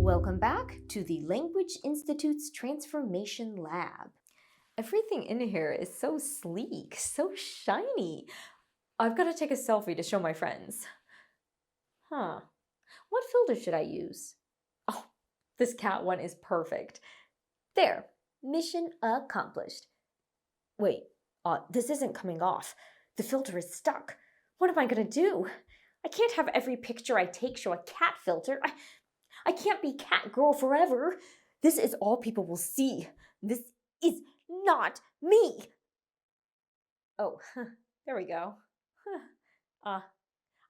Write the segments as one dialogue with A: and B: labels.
A: Welcome back to the Language Institute's Transformation Lab. Everything in here is so sleek, so shiny. I've got to take a selfie to show my friends. What filter should I use? Oh, this cat one is perfect. There, mission accomplished. Wait, this isn't coming off. The filter is stuck. What am I gonna do? I can't have every picture I take show a cat filter. I can't be cat girl forever. This is all people will see. This is not me. Oh, there we go. I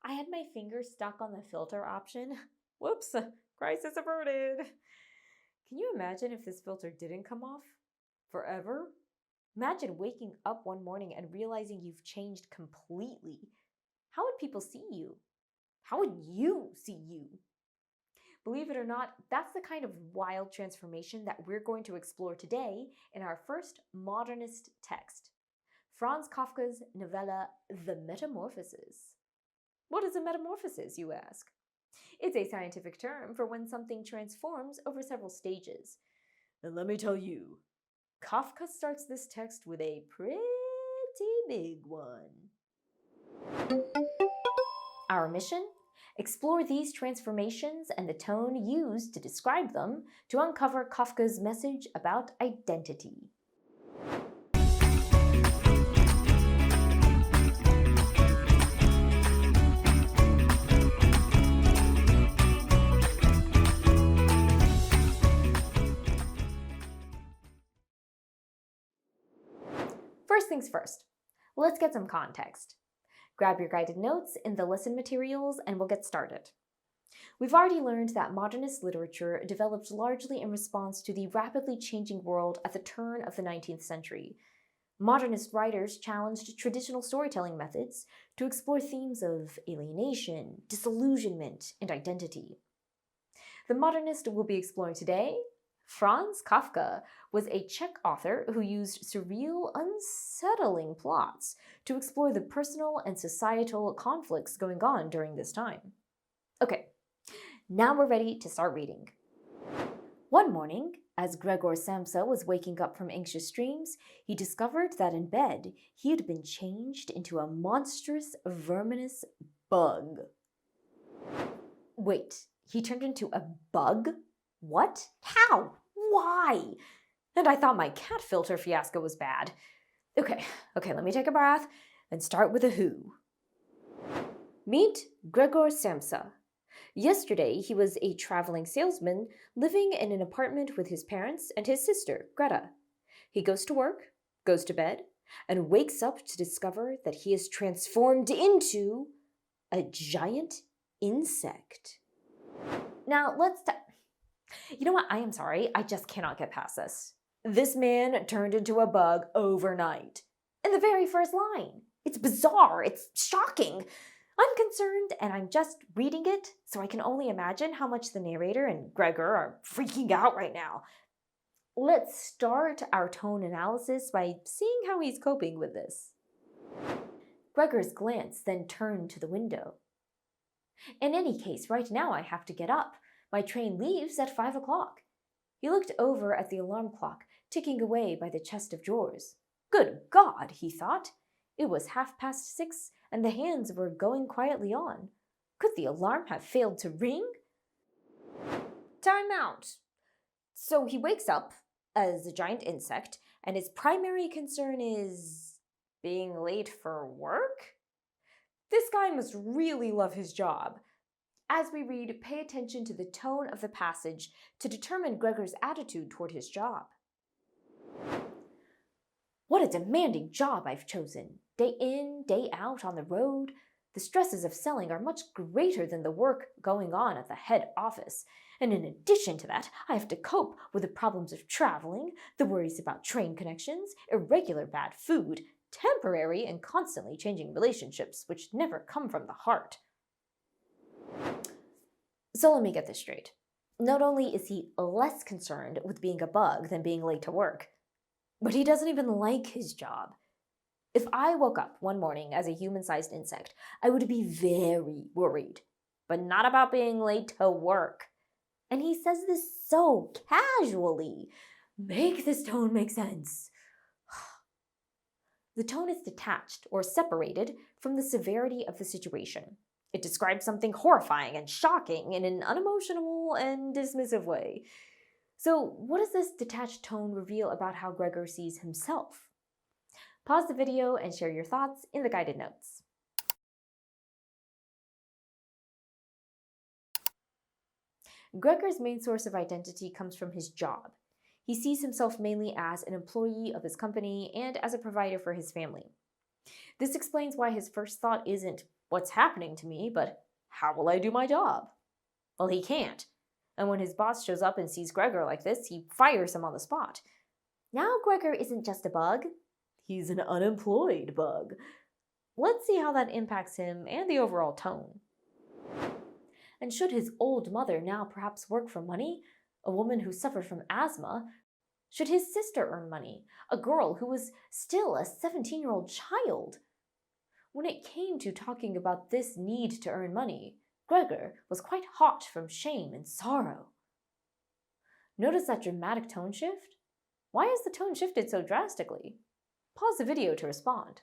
A: had my finger stuck on the filter option. Whoops, crisis averted. Can you imagine if this filter didn't come off? Forever? Imagine waking up one morning and realizing you've changed completely. How would people see you? How would you see you? Believe it or not, that's the kind of wild transformation that we're going to explore today in our first modernist text, Franz Kafka's novella, The Metamorphosis. What is a metamorphosis, you ask? It's a scientific term for when something transforms over several stages. And let me tell you, Kafka starts this text with a pretty big one. Our mission? Explore these transformations and the tone used to describe them to uncover Kafka's message about identity. First things first, let's get some context. Grab your guided notes in the lesson materials and we'll get started. We've already learned that modernist literature developed largely in response to the rapidly changing world at the turn of the 19th century. Modernist writers challenged traditional storytelling methods to explore themes of alienation, disillusionment, and identity. The modernist we'll be exploring today, Franz Kafka, was a Czech author who used surreal, unsettling plots to explore the personal and societal conflicts going on during this time. Okay, now we're ready to start reading. One morning, as Gregor Samsa was waking up from anxious dreams, he discovered that in bed he had been changed into a monstrous, verminous bug. Wait, he turned into a bug? What? How? Why? And I thought my cat filter fiasco was bad. Okay, let me take a breath and start with a who. Meet Gregor Samsa. Yesterday, he was a traveling salesman living in an apartment with his parents and his sister, Greta. He goes to work, goes to bed, and wakes up to discover that he is transformed into a giant insect. Now, you know what? I am sorry. I just cannot get past this. This man turned into a bug overnight. In the very first line. It's bizarre. It's shocking. I'm concerned and I'm just reading it, so I can only imagine how much the narrator and Gregor are freaking out right now. Let's start our tone analysis by seeing how he's coping with this. Gregor's glance then turned to the window. In any case, right now I have to get up. My train leaves at 5 o'clock. He looked over at the alarm clock, ticking away by the chest of drawers. Good God, he thought. It was 6:30, and the hands were going quietly on. Could the alarm have failed to ring? Time out. So he wakes up as a giant insect, and his primary concern is being late for work? This guy must really love his job. As we read, pay attention to the tone of the passage to determine Gregor's attitude toward his job. What a demanding job I've chosen. Day in, day out on the road. The stresses of selling are much greater than the work going on at the head office. And in addition to that, I have to cope with the problems of traveling, the worries about train connections, irregular bad food, temporary and constantly changing relationships which never come from the heart. So let me get this straight. Not only is he less concerned with being a bug than being late to work, but he doesn't even like his job. If I woke up one morning as a human-sized insect, I would be very worried, but not about being late to work. And he says this so casually. Make this tone make sense. The tone is detached or separated from the severity of the situation. It describes something horrifying and shocking in an unemotional and dismissive way. So, what does this detached tone reveal about how Gregor sees himself? Pause the video and share your thoughts in the guided notes. Gregor's main source of identity comes from his job. He sees himself mainly as an employee of his company and as a provider for his family. This explains why his first thought isn't, what's happening to me, but how will I do my job? Well, he can't. And when his boss shows up and sees Gregor like this, he fires him on the spot. Now Gregor isn't just a bug, he's an unemployed bug. Let's see how that impacts him and the overall tone. And should his old mother now perhaps work for money, a woman who suffered from asthma? Should his sister earn money, a girl who was still a 17-year-old child? When it came to talking about this need to earn money, Gregor was quite hot from shame and sorrow. Notice that dramatic tone shift? Why has the tone shifted so drastically? Pause the video to respond.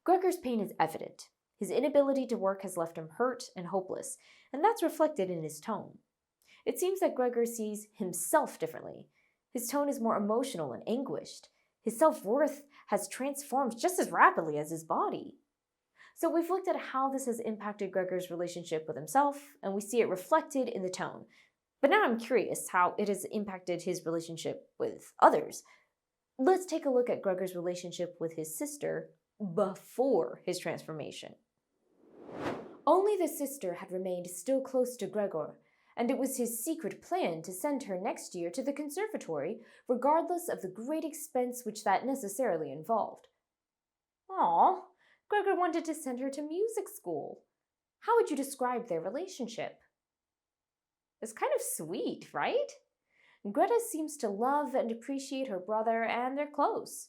A: Gregor's pain is evident. His inability to work has left him hurt and hopeless, and that's reflected in his tone. It seems that Gregor sees himself differently. His tone is more emotional and anguished. His self-worth has transformed just as rapidly as his body. So we've looked at how this has impacted Gregor's relationship with himself, and we see it reflected in the tone. But now I'm curious how it has impacted his relationship with others. Let's take a look at Gregor's relationship with his sister before his transformation. Only the sister had remained still close to Gregor, and it was his secret plan to send her next year to the conservatory, regardless of the great expense which that necessarily involved. Aw, Gregor wanted to send her to music school. How would you describe their relationship? It's kind of sweet, right? Greta seems to love and appreciate her brother, and they're close.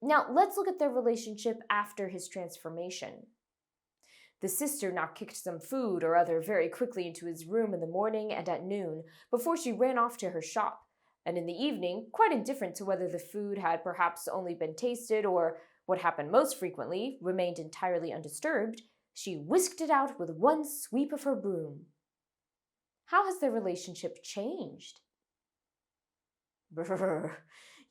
A: Now, let's look at their relationship after his transformation. The sister now kicked some food or other very quickly into his room in the morning and at noon, before she ran off to her shop, and in the evening, quite indifferent to whether the food had perhaps only been tasted or, what happened most frequently, remained entirely undisturbed, she whisked it out with one sweep of her broom. How has their relationship changed? Brrr.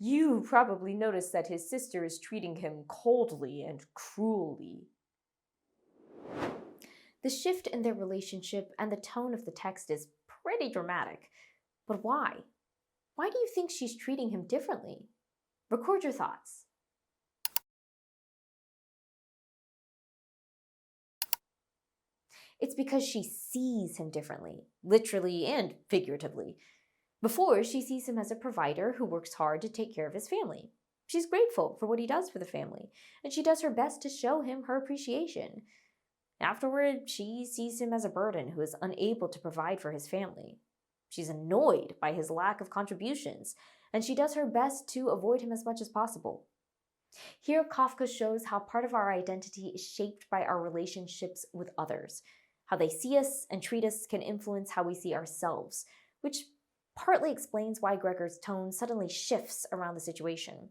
A: You probably noticed that his sister is treating him coldly and cruelly. The shift in their relationship and the tone of the text is pretty dramatic. But why? Why do you think she's treating him differently? Record your thoughts. It's because she sees him differently, literally and figuratively. Before, she sees him as a provider who works hard to take care of his family. She's grateful for what he does for the family, and she does her best to show him her appreciation. Afterward, she sees him as a burden who is unable to provide for his family. She's annoyed by his lack of contributions, and she does her best to avoid him as much as possible. Here, Kafka shows how part of our identity is shaped by our relationships with others. How they see us and treat us can influence how we see ourselves, which partly explains why Gregor's tone suddenly shifts around the situation.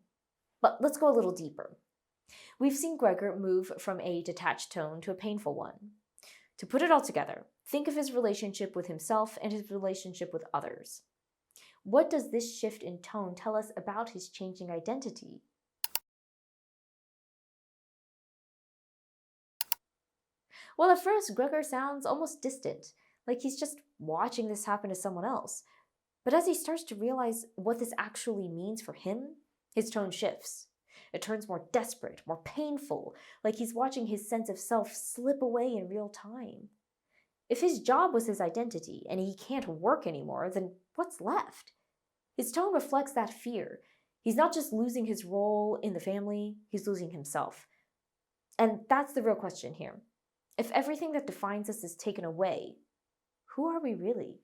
A: But let's go a little deeper. We've seen Gregor move from a detached tone to a painful one. To put it all together, think of his relationship with himself and his relationship with others. What does this shift in tone tell us about his changing identity? Well, at first, Gregor sounds almost distant, like he's just watching this happen to someone else. But as he starts to realize what this actually means for him, his tone shifts. It turns more desperate, more painful, like he's watching his sense of self slip away in real time. If his job was his identity and he can't work anymore, then what's left? His tone reflects that fear. He's not just losing his role in the family, he's losing himself. And that's the real question here. If everything that defines us is taken away, who are we really?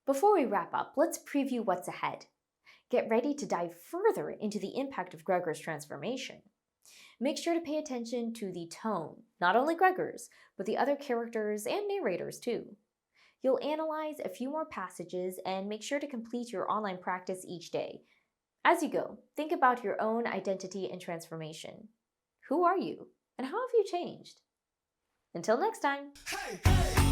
A: Before we wrap up, let's preview what's ahead. Get ready to dive further into the impact of Gregor's transformation. Make sure to pay attention to the tone, not only Gregor's, but the other characters and narrators too. You'll analyze a few more passages and make sure to complete your online practice each day. As you go, think about your own identity and transformation. Who are you, and how have you changed? Until next time!
B: Hey, hey.